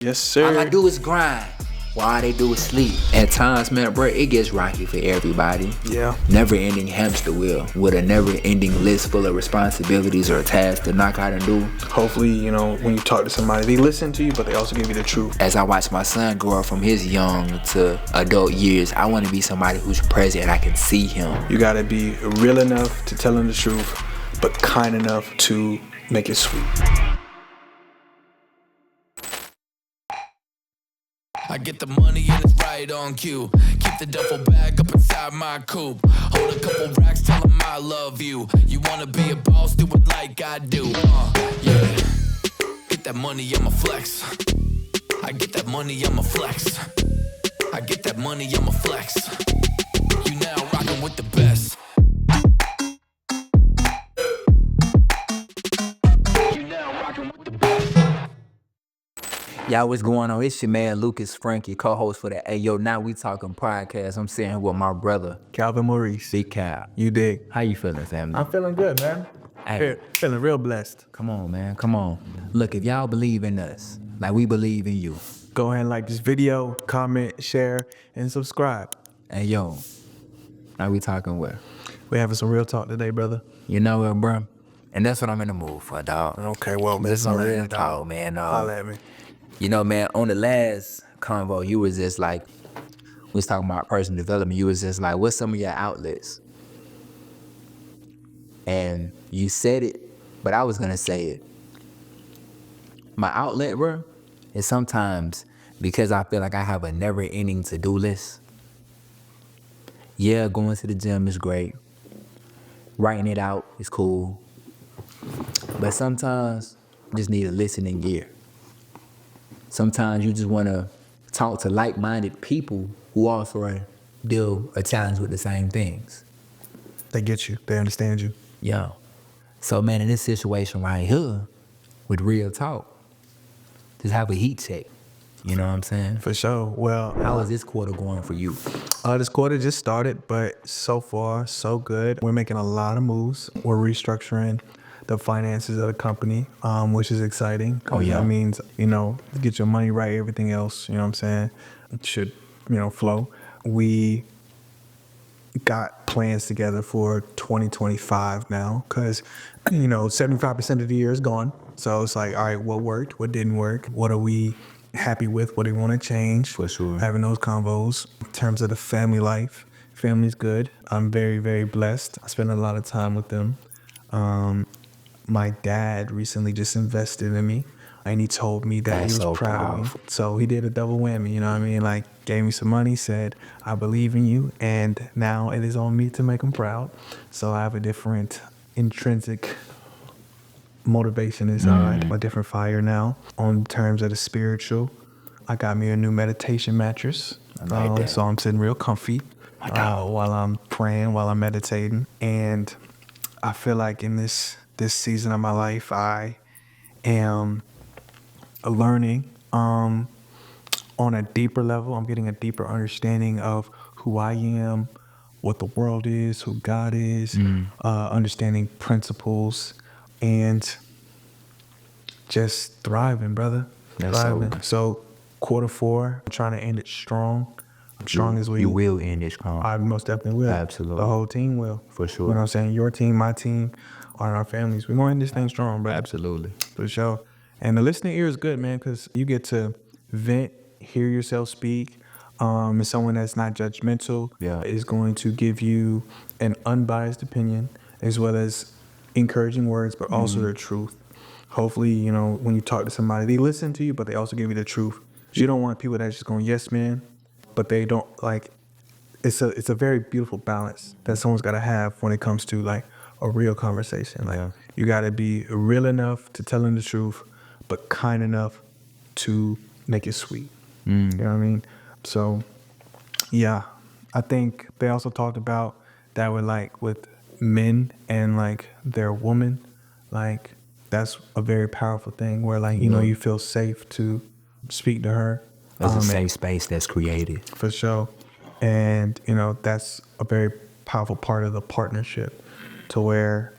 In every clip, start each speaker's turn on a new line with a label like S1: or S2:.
S1: Yes, sir.
S2: All I do is grind. All they do is sleep. At times, man, bro, it gets rocky for everybody.
S1: Yeah.
S2: Never-ending hamster wheel with a never-ending list full of responsibilities or tasks to knock out and do.
S1: Hopefully, when you talk to somebody, they listen to you, but they also give you the truth.
S2: As I watch my son grow up from his young to adult years, I want to be somebody who's present and I can see him.
S1: You gotta be real enough to tell him the truth, but kind enough to make it sweet.
S3: I get the money and it's right on cue. Keep the duffel bag up inside my coupe. Hold a couple racks, tell them I love you. You wanna be a boss, do it like I do. Yeah. Get that money, I'ma flex. I get that money, I'ma flex. I get that money, I'ma flex. You now rockin' with the best.
S2: Y'all, what's going on? It's your man, Lucas Frink, your co-host for the AyeYoNowWeTalkin podcast. I'm sitting here with my brother,
S1: Calvin Maurice.
S2: Big Cal.
S1: You dig?
S2: How you feeling, family?
S1: I'm feeling good, man.
S2: Hey.
S1: Feeling real blessed.
S2: Come on, man. Come on. Look, if y'all believe in us, like we believe in you.
S1: Go ahead and like this video, comment, share, and subscribe.
S2: Hey, yo. Now we talking where?
S1: We're having some real talk today, brother.
S2: You know what, bro? And that's what I'm in the mood for, dog.
S1: Okay, well,
S2: This is some real talk, man.
S1: Holla at me.
S2: You know, man, on the last convo, you was just like, we was talking about personal development. You was just like, what's some of your outlets? And you said it, but I was going to say it. My outlet, bro, is sometimes because I feel like I have a never-ending to-do list. Yeah, going to the gym is great. Writing it out is cool. But sometimes you just need a listening ear. Sometimes you just want to talk to like-minded people who also deal or challenge with the same things.
S1: They get you. They understand you.
S2: Yo. So, man, in this situation right here, with real talk, just have a heat check. You know what I'm saying?
S1: For sure. Well,
S2: How is this quarter going for you?
S1: This quarter just started, but so far, so good. We're making a lot of moves. We're restructuring the finances of the company, which is exciting.
S2: Oh, yeah.
S1: That means, get your money right, everything else, you know what I'm saying, it should, flow. We got plans together for 2025 now because, 75% of the year is gone. So it's like, all right, what worked? What didn't work? What are we happy with? What do we want to change?
S2: For sure.
S1: Having those convos. In terms of the family life, family's good. I'm very, very blessed. I spend a lot of time with them. My dad recently just invested in me, and he told me that
S2: That's
S1: he was
S2: so
S1: proud
S2: powerful.
S1: of me. So he did a double whammy, you know what I mean? Like, gave me some money, said, I believe in you, and now it is on me to make him proud. So I have a different intrinsic motivation inside, a different fire now. On terms of the spiritual, I got me a new meditation mattress.
S2: I like that.
S1: So I'm sitting real comfy while I'm praying, while I'm meditating. And I feel like in this season of my life, I am learning on a deeper level. I'm getting a deeper understanding of who I am, what the world is, who God is, understanding principles, and just thriving, brother.
S2: That's
S1: Thriving. So quarter four, I'm trying to end it strong. Strong as we
S2: You will end it strong.
S1: I most definitely will.
S2: Absolutely.
S1: The whole team will.
S2: For sure.
S1: You know what I'm saying? Your team, my team, our families. We're going to end this thing strong, bro.
S2: Absolutely.
S1: For sure. And the listening ear is good, man, because you get to vent, hear yourself speak. And someone that's not judgmental is going to give you an unbiased opinion as well as encouraging words, but also the truth. Hopefully, when you talk to somebody, they listen to you, but they also give you the truth. You don't want people that's just going, yes, man, but they don't it's a very beautiful balance that someone's got to have when it comes to like a real conversation. You got to be real enough to tell them the truth, but kind enough to make it sweet. You know what I mean? So, yeah, I think they also talked about that with men and their woman, that's a very powerful thing where you feel safe to speak to her.
S2: There's a safe space that's created.
S1: For sure. And, that's a very powerful part of the partnership to where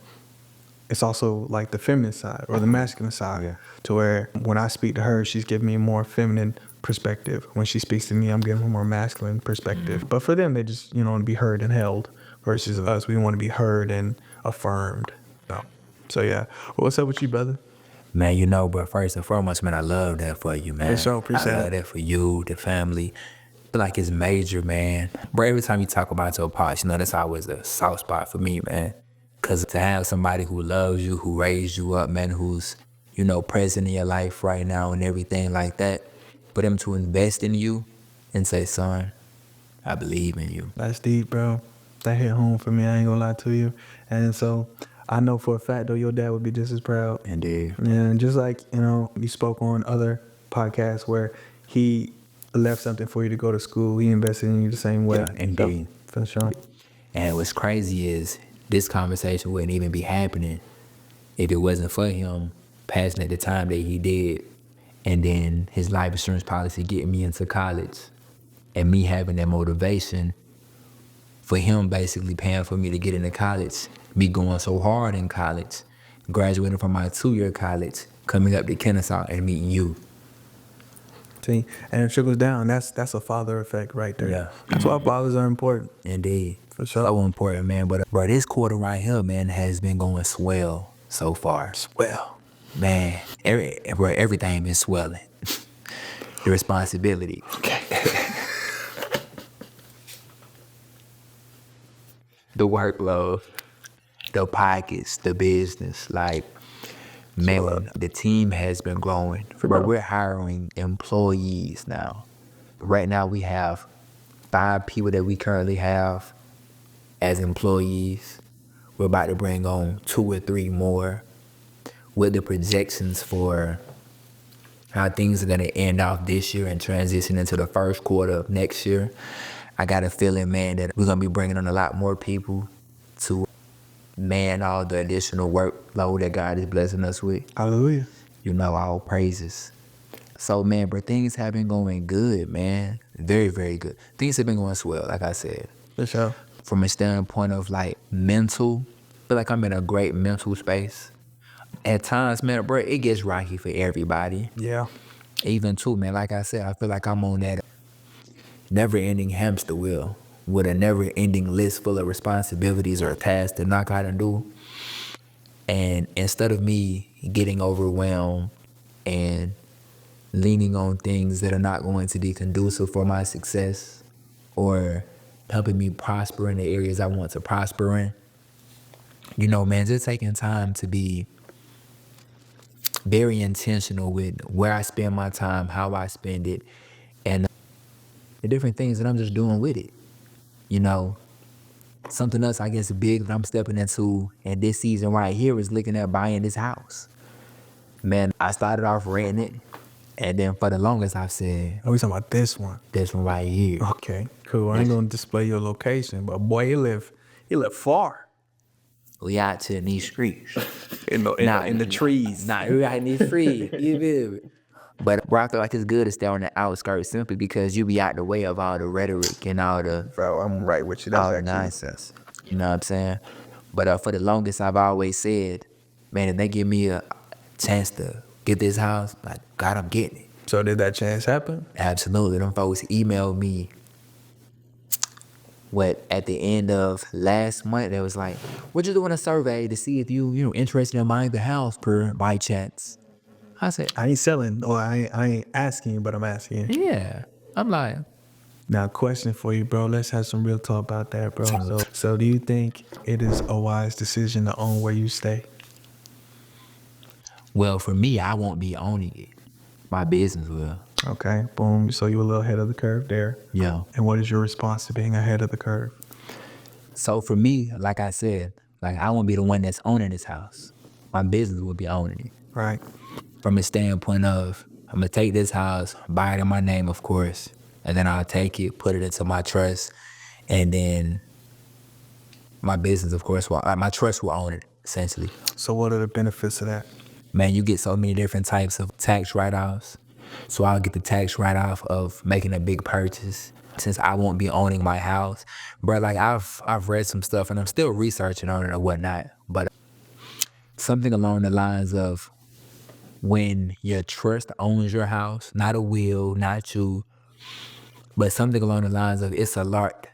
S1: it's also like the feminine side or the masculine side, to where when I speak to her, she's giving me a more feminine perspective. When she speaks to me, I'm giving her a more masculine perspective. But for them, they just, want to be heard and held, versus us, we want to be heard and affirmed. So yeah. What's up with you, brother?
S2: Man, but first and foremost, man, I love that for you, man.
S1: For sure, appreciate
S2: I love that for you, the family. I feel like it's major, man. Bro, every time you talk about your pops, that's always a soft spot for me, man. Because to have somebody who loves you, who raised you up, man, who's, present in your life right now and everything like that, for them to invest in you and say, son, I believe in you.
S1: That's deep, bro. That hit home for me. I ain't gonna lie to you. And so I know for a fact, though, your dad would be just as proud.
S2: Indeed.
S1: And just like, you spoke on other podcasts where he left something for you to go to school. He invested in you the same way.
S2: Yeah, indeed.
S1: For sure.
S2: And what's crazy is this conversation wouldn't even be happening if it wasn't for him passing at the time that he did, and then his life insurance policy getting me into college, and me having that motivation for him basically paying for me to get into college, me going so hard in college, graduating from my 2-year college, coming up to Kennesaw and meeting you.
S1: See, and it trickles down. That's a father effect right there.
S2: Yeah.
S1: That's why fathers are important.
S2: Indeed.
S1: For sure.
S2: So important, man. But bro, this quarter right here, man, has been going swell so far.
S1: Swell.
S2: Man, everything been swelling. The responsibility.
S1: Okay.
S2: The workload. The pockets. The business. Like, man, the team has been growing. Bro, we're hiring employees now. Right now we have 5 people that we currently have as employees. We're about to bring on 2 or 3 more, with the projections for how things are going to end off this year and transition into the first quarter of next year. I got a feeling, man, that we're going to be bringing on a lot more people to man all the additional workload that God is blessing us with.
S1: Hallelujah.
S2: All praises. So, man, bro, things have been going good, man. Very, very good. Things have been going swell, like I said.
S1: For sure.
S2: From a standpoint of, like, mental, I feel like I'm in a great mental space. At times, man, bro, it gets rocky for everybody.
S1: Yeah.
S2: Even too, man, like I said, I feel like I'm on that never-ending hamster wheel with a never-ending list full of responsibilities or tasks to knock out and do. And instead of me getting overwhelmed and leaning on things that are not going to be conducive for my success or helping me prosper in the areas I want to prosper in, man, just taking time to be very intentional with where I spend my time, how I spend it, and the different things that I'm just doing with it. Something else I guess big that I'm stepping into in this season right here is looking at buying this house. Man, I started off renting it, and then for the longest I've said,
S1: Are we talking about this one?
S2: this one right here.
S1: Okay, cool. I ain't gonna display your location, but boy, you live far.
S2: We out to in these streets.
S1: In the trees.
S2: Nah, we out in these streets. You feel me? But bro, I feel like it's good to stay on the outskirts simply because you be out the way of all the rhetoric and all the
S1: Bro, I'm right with you.
S2: all
S1: That's
S2: the
S1: actually
S2: nonsense. You know what I'm saying? But for the longest, I've always said, man, if they give me a chance to get this house, like, God, I'm getting it.
S1: So did that chance happen?
S2: Absolutely. Them folks emailed me at the end of last month. They was like, we're just doing a survey to see if you interested in buying the house by chance. I said,
S1: I ain't selling, or I ain't asking you, but I'm asking you.
S2: yeah. I'm like,
S1: Now, question for you, bro. Let's have some real talk about that, bro. So do you think it is a wise decision to own where you stay?
S2: well, for me, I won't be owning it. My business will.
S1: Okay, boom. So you're a little ahead of the curve there.
S2: Yeah.
S1: And what is your response to being ahead of the curve?
S2: So for me, like I said, like I won't be the one that's owning this house. My business will be owning it.
S1: Right.
S2: From a standpoint of, I'm going to take this house, buy it in my name, of course, and then I'll take it, put it into my trust, and then my business, of course, my trust will own it, essentially.
S1: So what are the benefits of that?
S2: Man, you get so many different types of tax write-offs. So I'll get the tax write-off of making a big purchase since I won't be owning my house. Bro, like I've read some stuff and I'm still researching on it or whatnot, but something along the lines of when your trust owns your house, not a will, not you, but something along the lines of it's a lot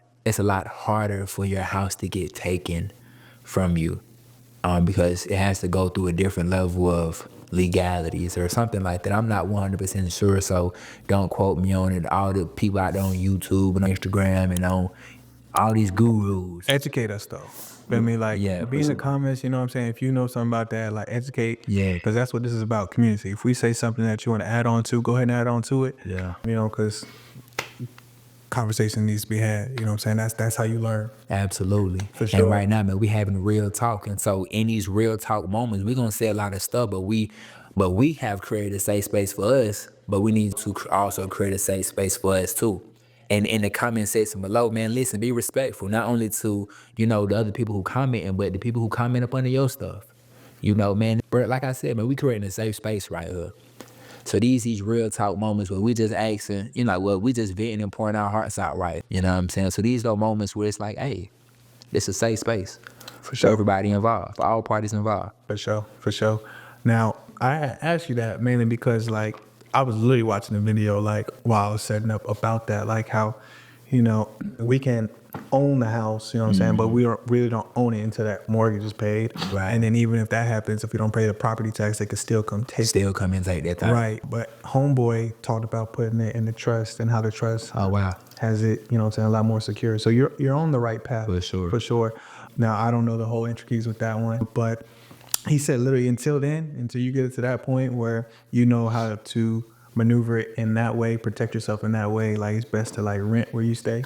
S2: harder for your house to get taken from you, because it has to go through a different level of legalities or something like that. I'm not 100% sure, so don't quote me on it. All the people out there on YouTube and on Instagram and on all these gurus.
S1: Educate us though. Feel me? Like,
S2: Yeah,
S1: be in the comments, you know what I'm saying? If you know something about that, like, educate.
S2: Yeah.
S1: Because that's what this is about, community. If we say something that you want to add on to, go ahead and add on to it.
S2: Yeah.
S1: You know, because conversation needs to be had. You know what I'm saying? That's how you learn.
S2: Absolutely.
S1: For sure.
S2: And right now, man, we having real talk. And so in these real talk moments, we're going to say a lot of stuff, but we have created a safe space for us, but we need to also create a safe space for us too. And in the comment section below, man, listen, be respectful, not only to, the other people who comment, but the people who comment up under your stuff. Man, like I said, man, we creating a safe space right here. So these real talk moments where we just asking, we just venting and pouring our hearts out, right? You know what I'm saying? So these are moments where it's like, hey, it's a safe space
S1: For sure.
S2: for everybody involved, for all parties involved.
S1: For sure. Now, I asked you that mainly because, like, I was literally watching the video, like, while I was setting up about that, like how, we can own the house, you know what I'm saying, but we really don't own it until that mortgage is paid.
S2: Right.
S1: And then even if that happens, if we don't pay the property tax, they could still come take it.
S2: Still come and take that time.
S1: Right. But homeboy talked about putting it in the trust and how the trust
S2: Oh, wow.
S1: has it, you know what I'm saying, a lot more secure. So you're on the right path.
S2: For sure.
S1: For sure. Now, I don't know the whole intricacies with that one, but he said literally until you get to that point where you know how to maneuver it in that way, protect yourself in that way, like it's best to like rent where you stay.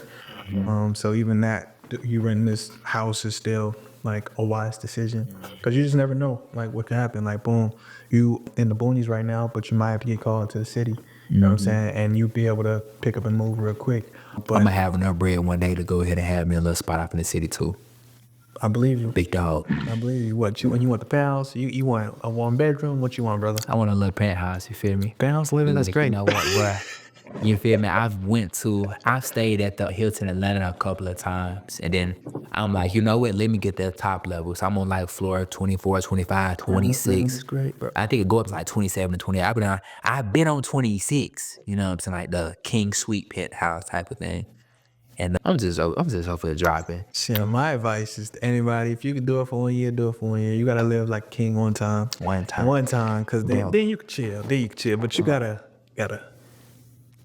S1: So even that, you rent this house is still like a wise decision because you just never know like what could happen. Like boom, you in the boonies right now, but you might have to get called into the city. You know what I'm saying? And you'd be able to pick up and move real quick. But
S2: I'm going to have enough bread one day to go ahead and have me a little spot up in the city too.
S1: I believe you.
S2: Big dog.
S1: I believe you. What you want the penthouse? You want a 1-bedroom? What you want, brother?
S2: I want a little penthouse, you feel me?
S1: Penthouse living, that's great.
S2: You know what, bruh? You feel me? I've stayed at the Hilton Atlanta a couple of times. And then I'm like, you know what? Let me get that top level. So I'm on like floor 24, 25, 26.
S1: That's great.
S2: I think it go up to like 27 to 28. I've been on 26. You know what I'm saying? Like the King Suite penthouse type of thing. And I'm just over the dropping.
S1: So my advice is to anybody, if you can do it for 1 year, do it for 1 year. You gotta live like a king one time.
S2: One time.
S1: Cause then you can chill. But you gotta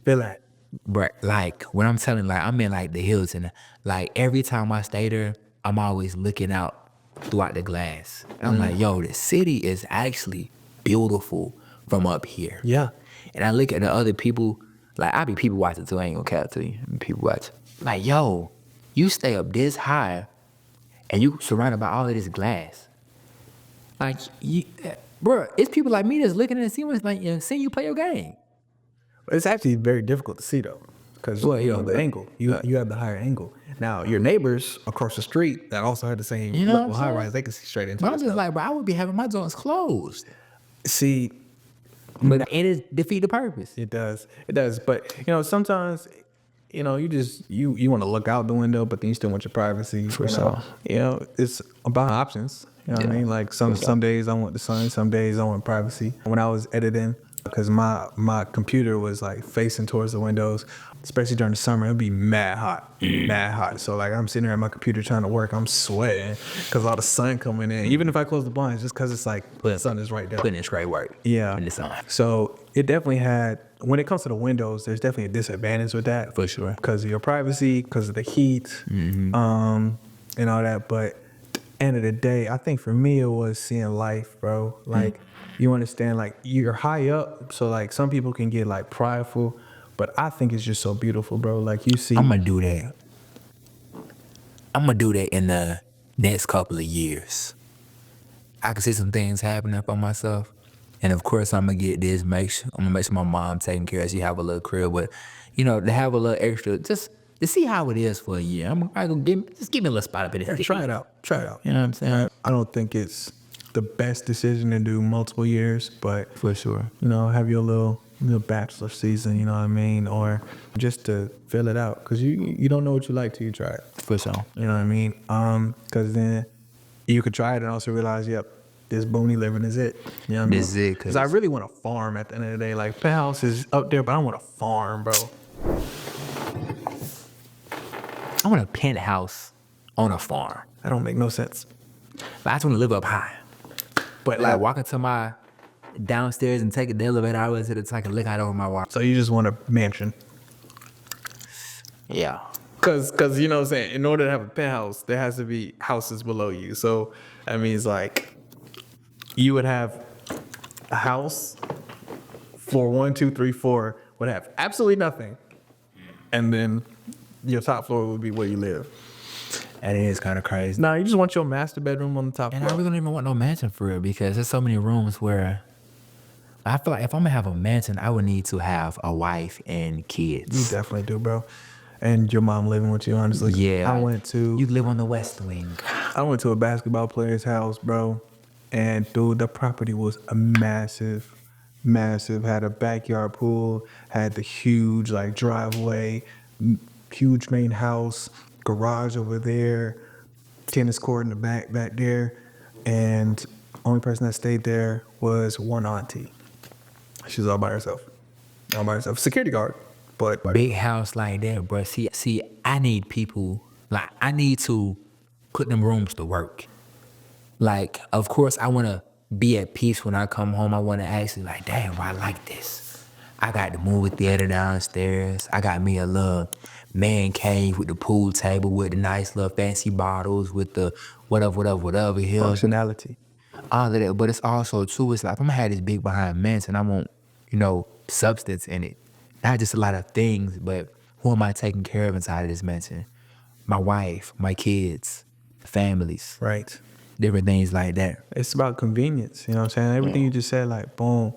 S1: feel that.
S2: But like when I'm telling, like I'm in like the Hilton, like every time I stay there, I'm always looking out throughout the glass. And I'm like, yo, the city is actually beautiful from up here.
S1: Yeah.
S2: And I look at the other people, like I be people watching too. I ain't gonna cap to you. People watch. Like, yo, you stay up this high, and you surrounded by all of this glass. Like, bro, it's people like me that's looking at it, seeing you play your game.
S1: It's actually very difficult to see though, because the angle. You have the higher angle. Now your neighbors across the street that also had the same level high rise, they can see straight into it.
S2: But I'm just like, bro, I would be having my joints closed.
S1: See,
S2: but it defeat the purpose.
S1: It does. But sometimes, you want to look out the window, but then you still want your privacy.
S2: For sure.
S1: It's about options. You know what I mean? Like some days I want the sun, some days I want privacy. When I was editing, because my computer was like facing towards the windows, especially during the summer, it'd be mad hot. So like I'm sitting there at my computer trying to work, I'm sweating because all the sun coming in. Even if I close the blinds, just because it's like the sun is right there.
S2: Putting in straight work.
S1: Yeah.
S2: In the sun.
S1: So it definitely had, when it comes to the windows, there's definitely a disadvantage with that.
S2: For sure.
S1: Because of your privacy, because of the heat, and all that. But at the end of the day, I think for me, it was seeing life, bro. Like, you understand, like, you're high up, so, like, some people can get, like, prideful. But I think it's just so beautiful, bro. Like, you see.
S2: I'm going to do that. I'm going to do that in the next couple of years. I can see some things happening up on myself. And of course, I'm going to get this. I'm going to make sure my mom taking care of. She have a little crib. But, to have a little extra, just to see how it is for a year. I'm going to give me a little spot up in it.
S1: Try it out.
S2: You know what I'm saying?
S1: I don't think it's the best decision to do multiple years, but
S2: For sure.
S1: Have your little bachelor season, you know what I mean? Or just to fill it out. Because you don't know what you like till you try it.
S2: For sure.
S1: You know what I mean? Because then you could try it and also realize, yep, this boony living is it. You know what I mean?
S2: This is it,
S1: Because I really want a farm at the end of the day. Like, penthouse is up there, but I want a farm, bro.
S2: I want a penthouse on a farm.
S1: That don't make no sense.
S2: But I just want to live up high.
S1: But
S2: Like walk into my downstairs and take the elevator out to the top and look out over my water.
S1: so you just want a mansion.
S2: Yeah.
S1: Cause you know what I'm saying, in order to have a penthouse, there has to be houses below you. So that means like you would have a house, floor 1, 2, 3, 4 would have absolutely nothing. And then your top floor would be where you live.
S2: That is kind of crazy.
S1: Nah, you just want your master bedroom on the top
S2: And I
S1: floor.
S2: really don't even want no mansion for real because there's so many rooms where I feel like if I'm gonna have a mansion, I would need to have a wife and
S1: You
S2: kids.
S1: definitely do, bro. And your mom living with you, honestly.
S2: Yeah.
S1: I went to
S2: You live on the West Wing.
S1: a basketball player's house, bro. And dude, the property was a massive. Had a backyard pool, had the huge like driveway, huge main house, garage over there, tennis court in the back there. And only person that stayed there was one auntie. She was all by herself. Security guard. But
S2: Big house like that, bro. See, I need people, like, I need to put them rooms to work. Like, of course, I want to be at peace when I come home. I want to actually, like, damn, I like this. I got the movie theater downstairs. I got me a little man cave with the pool table with the nice little fancy bottles with the whatever here.
S1: functionality.
S2: All of that. But it's also, too, it's like, if I'm going to have this big behind mansion, I want, substance in it. Not just a lot of things, but who am I taking care of inside of this mansion? My wife, my kids, families,
S1: Right.
S2: different things like that.
S1: It's about convenience. You know what I'm saying? Everything you just said, like, boom.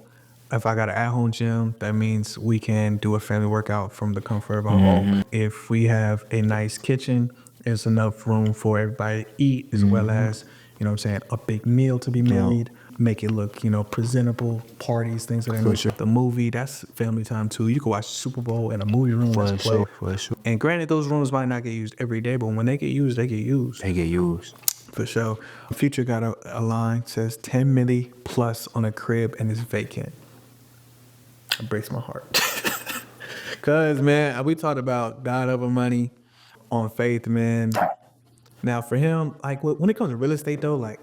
S1: If I got an at-home gym, that means we can do a family workout from the comfort of our home. If we have a nice kitchen, there's enough room for everybody to eat, as well as, you know what I'm saying, a big meal to be made. Make it look, presentable, parties, things of that nature. The movie, that's family time too. You can watch Super Bowl in a movie room.
S2: For
S1: That's play.
S2: sure.
S1: And granted, those rooms might not get used every day, but when they get used, they get used.
S2: They get used.
S1: For sure. Future got a line, says 10 milli plus on a crib and it's vacant. It breaks my heart. Cause man, we talked about God over money on faith, man. Now for him, like when it comes to real estate though, like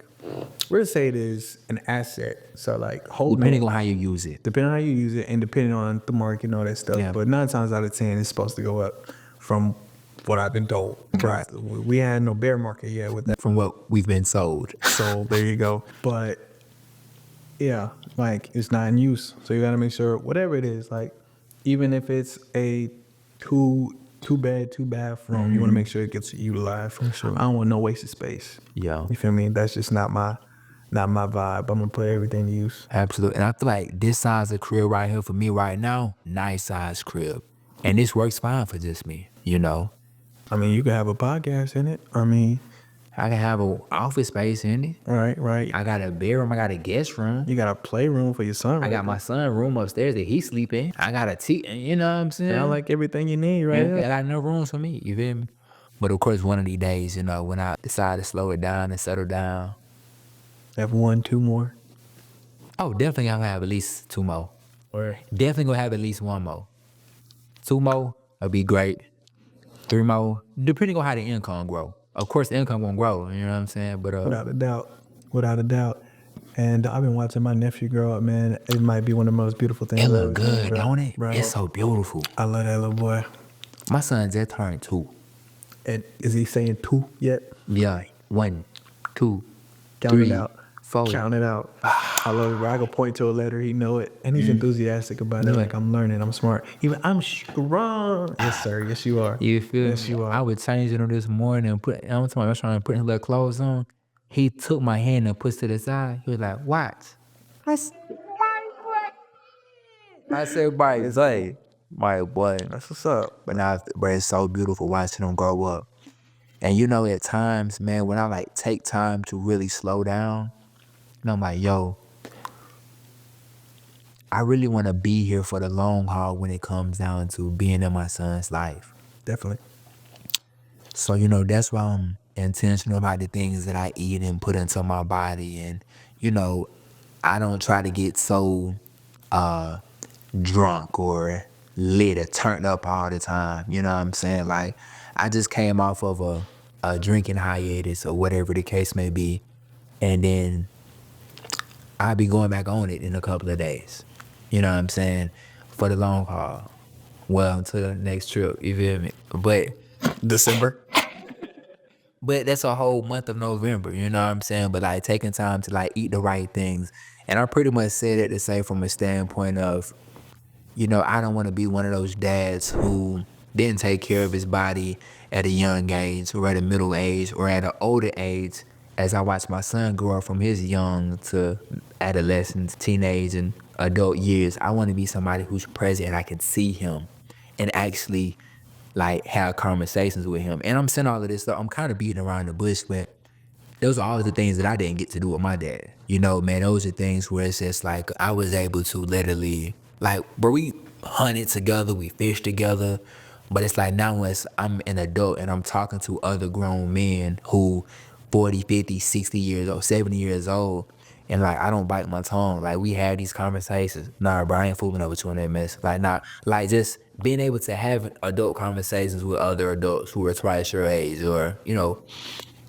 S1: real estate is an asset. So like holding
S2: Depending on how you use it.
S1: depending on how you use it and depending on the market and all that stuff.
S2: Yeah.
S1: But 9 times out of 10, it's supposed to go up from what I've been told.
S2: Right.
S1: We had no bear market yet with that.
S2: From what we've been sold.
S1: So there you go. But yeah, like it's not in use. So you gotta make sure whatever it is, like even if it's a two bed, 2 bathroom, you wanna make sure it gets utilized. For sure. I don't want no wasted space.
S2: Yeah.
S1: You feel me? That's just not my vibe. I'm gonna put everything to use.
S2: Absolutely. And I feel like this size of crib right here for me right now, nice size crib. And this works fine for just me,
S1: I mean, you could have a podcast in it. I mean,
S2: I can have an office space in it.
S1: right.
S2: I got a bedroom. I got a guest room.
S1: You got a playroom for your son.
S2: I got my son room upstairs that he sleep in. I got a you know what I'm saying?
S1: I like everything you need, right?
S2: I got enough rooms for me, you feel me? But of course, one of these days, when I decide to slow it down and settle down.
S1: Have 1, 2 more.
S2: Oh, definitely I'm gonna have at least 2 more.
S1: Or
S2: Definitely gonna have at least 1 more. 2 more would be great. 3 more, depending on how the income grow. Of course, the income gonna grow, you know what I'm saying? But
S1: without a doubt. And I've been watching my nephew grow up, man. It might be one of the most beautiful things.
S2: it
S1: I've
S2: look
S1: ever
S2: good,
S1: seen, bro.
S2: don't it?
S1: Bro,
S2: It's so beautiful.
S1: I love that little boy.
S2: My son just turned 2.
S1: And is he saying 2 yet?
S2: Yeah, 1, 2,
S1: Count
S2: 3,
S1: it out.
S2: 4.
S1: Count it out. I love it, bro. I can point to a letter, he know it. And he's enthusiastic about it.
S2: Yeah.
S1: Like, I'm learning, I'm smart. Even I'm strong. Yes, sir. Yes, you are.
S2: You feel
S1: Yes,
S2: me?
S1: you are.
S2: I would change it on this morning and I was trying to put his little clothes on. He took my hand and pushed to the side. He was like, watch. I said, Mike, it's like, my boy.
S1: That's what's up.
S2: But now, bro, it's so beautiful watching them grow up. And at times, man, when I like take time to really slow down, and I'm like, yo, I really want to be here for the long haul when it comes down to being in my son's life.
S1: Definitely.
S2: So, that's why I'm intentional about the things that I eat and put into my body and, you know, I don't try to get so drunk or lit or turned up all the time. You know what I'm saying? Like, I just came off of a drinking hiatus or whatever the case may be. And then I'll be going back on it in a couple of days. You know what I'm saying? For the long haul. Well, until the next trip, you feel me?
S1: December.
S2: But that's a whole month of November, you know what I'm saying? But like taking time to like eat the right things. And I pretty much said it to say from a standpoint of, you know, I don't want to be one of those dads who didn't take care of his body at a young age or at a middle age or at an older age as I watch my son grow up from his young to adolescence, teenage, and adult years. I want to be somebody who's present and I can see him and actually like have conversations with him. And I'm saying all of this stuff. I'm kind of beating around the bush, but those are all the things that I didn't get to do with my dad. You know, man, those are things where it's just like I was able to literally, like, bro, we hunted together, we fished together, but it's like now as I'm an adult and I'm talking to other grown men who 40, 50, 60 years old, 70 years old, and like I don't bite my tongue. Like we had these conversations. Nah, bro, I ain't fooling over you on that mess. Like nah, like just being able to have adult conversations with other adults who are twice your age or, you know,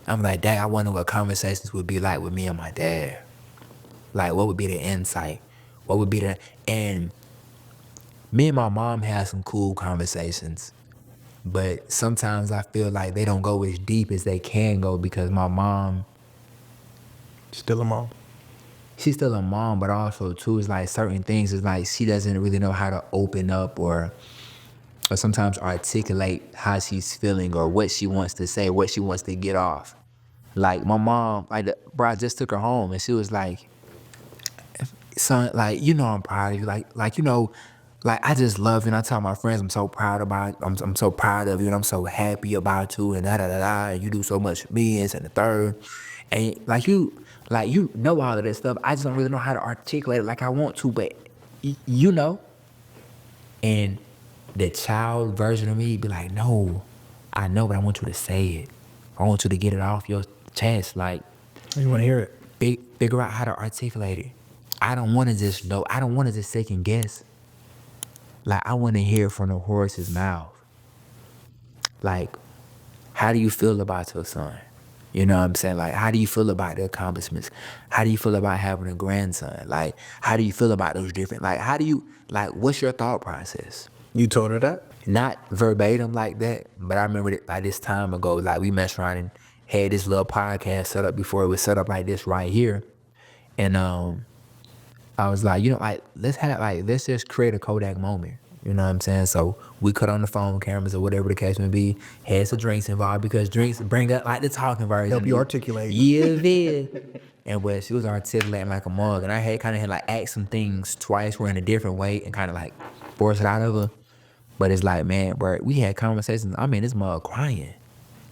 S2: I'm like, dang, I wonder what conversations would be like with me and my dad. Like, what would be the insight? What would be the... And me and my mom had some cool conversations, but sometimes I feel like they don't go as deep as they can go because my mom...
S1: Still a mom.
S2: She's still a mom, but also, too, it's like certain things, it's like she doesn't really know how to open up or sometimes articulate how she's feeling or what she wants to say, what she wants to get off. Like my mom, bro, I just took her home and she was like, son, like, you know I'm proud of you. Like, you know, like I just love you and I tell my friends I'm so proud about I'm so proud of you and I'm so happy about you and da da da da and you do so much for me and the third. And you know all of this stuff. I just don't really know how to articulate it like I want to, but you know. And the child version of me be like, no, I know, but I want you to say it. I want you to get it off your chest. Like,
S1: You want to hear it?
S2: figure out how to articulate it. I don't want to just know. I don't want to just second guess. Like, I want to hear from the horse's mouth. Like, how do you feel about your son? You know what I'm saying? Like, how do you feel about the accomplishments? How do you feel about having a grandson? Like, how do you feel about those different, what's your thought process?
S1: You told her that?
S2: Not verbatim like that, but I remember that by this time ago, like we messed around and had this little podcast set up before it was set up like this right here. And I was like, you know, like let's just create a Kodak moment. You know what I'm saying? So we cut on the phone cameras or whatever the case may be, had some drinks involved because drinks bring up like the talking version.
S1: Help you articulate.
S2: Yeah, man. And but she was articulating like a mug, and I had kind of like asked some things twice, were in a different way, and kind of like forced it out of her. But it's like, man, bro, we had conversations. I mean, this mug crying,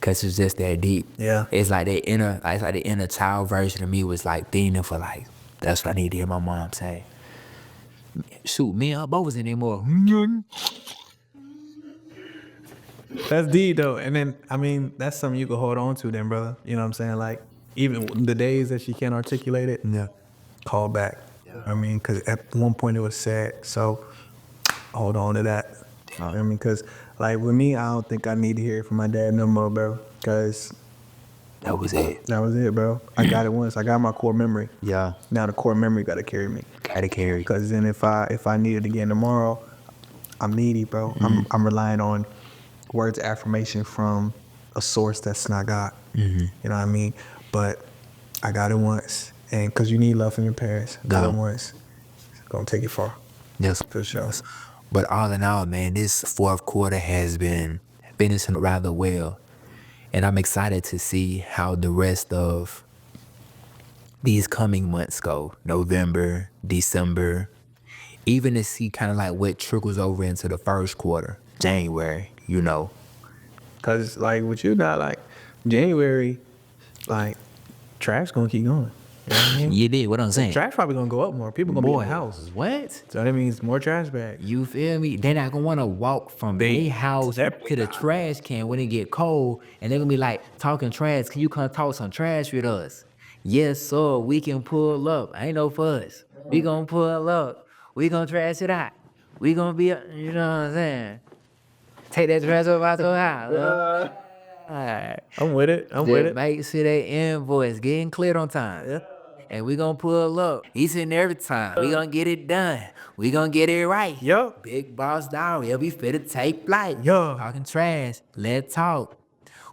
S2: cause it's just that deep.
S1: Yeah.
S2: It's like the inner child version of me was like thinking for like, that's what I need to hear my mom say. Shoot, me and her both was in there more.
S1: That's deep though. And then I mean, that's something you can hold on to then, brother. You know what I'm saying? Like even the days that she can't articulate it,
S2: Yeah.
S1: call back. Yeah. I mean, because at one point it was sad. So hold on to that. I mean, because like with me, I don't think I need to hear it from my dad no more, bro. Because
S2: That was it.
S1: that was it, bro. I got it once. I got my core memory.
S2: Yeah.
S1: Now the core memory got to carry me.
S2: Gotta carry.
S1: Because then if I need it again tomorrow, I'm needy, bro. I'm relying on words of affirmation from a source that's not God. You know what I mean? But I got it once. And because you need love from your parents. Got it once. It's going to take it far.
S2: Yes.
S1: For sure.
S2: But all in all, man, this fourth quarter has been finishing rather well. And I'm excited to see how the rest of these coming months go. November, December, even to see kind of like what trickles over into the first quarter, January, you know.
S1: Because, like, with you not, like, January, like, trash going to keep going. You know what I mean?
S2: You did what I'm saying.
S1: Trash probably going to go up more. People going to be in the house.
S2: What?
S1: So that means more trash bags.
S2: You feel me? They're not gonna wanna walk from their house to the trash can when it get cold, and they're gonna be like talking trash. Can you come talk some trash with us? Yes, sir, we can pull up. Ain't no fuss. We gonna pull up. We gonna trash it out. We gonna be, you know what I'm saying? Take that trash up out your house. Alright.
S1: I'm with it. I'm with
S2: Just
S1: it.
S2: make sure that invoice getting cleared on time. Yeah? And we gonna pull up each and every time. We gonna get it done. We gonna get it right.
S1: Yup.
S2: Big boss down. Yeah, we finna take flight.
S1: Yeah.
S2: Talking trash. Let's talk.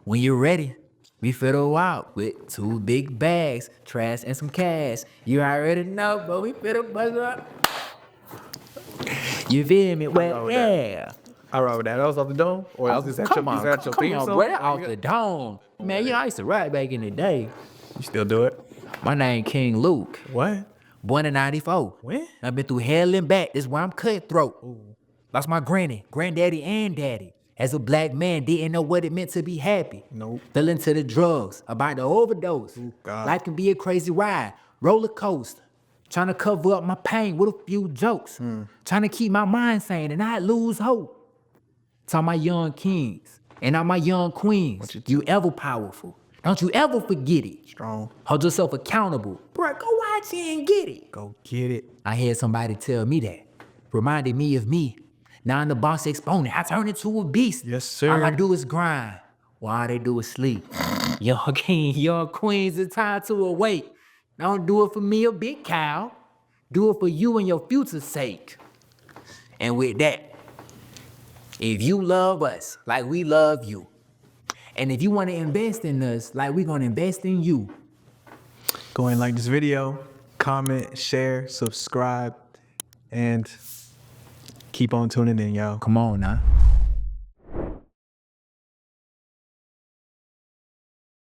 S2: When you're ready, we finna walk with 2 big bags, trash and some cash. You already know, but we finna buzz up. You feel me? Well,
S1: with
S2: yeah.
S1: I roll with that. That was off the dome? Or that was just at
S2: Come
S1: your,
S2: on,
S1: is that your
S2: come
S1: theme
S2: on,
S1: song?
S2: bro. That off the dome. Man, you know, I used to rap back in the day.
S1: You still do it?
S2: My name King Luke.
S1: What?
S2: Born in 94.
S1: When?
S2: I've been through hell and back. This is why I'm cutthroat. Lost my granny, granddaddy, and daddy. As a black man, didn't know what it meant to be happy.
S1: Nope.
S2: Fell into the drugs, about to overdose.
S1: God.
S2: Life can be a crazy ride, roller coaster. Trying to cover up my pain with a few jokes. Trying to keep my mind sane and not lose hope. To all my young kings and all my young queens, you ever powerful. Don't you ever forget it.
S1: Strong.
S2: Hold yourself accountable. Bro, go watch it and get it.
S1: Go get it.
S2: I had somebody tell me that. Reminded me of me. Now I'm the boss exponent. I turn into a beast.
S1: Yes, sir.
S2: All I do is grind. While all they do is sleep. Young king, young queens, it's time to awake. Don't do it for me, a big cow. Do it for you and your future's sake. And with that, if you love us like we love you, and if you want to invest in us like we're going to invest in you,
S1: Go and like this video, comment, share, subscribe, and keep on tuning in, y'all.
S2: come on now.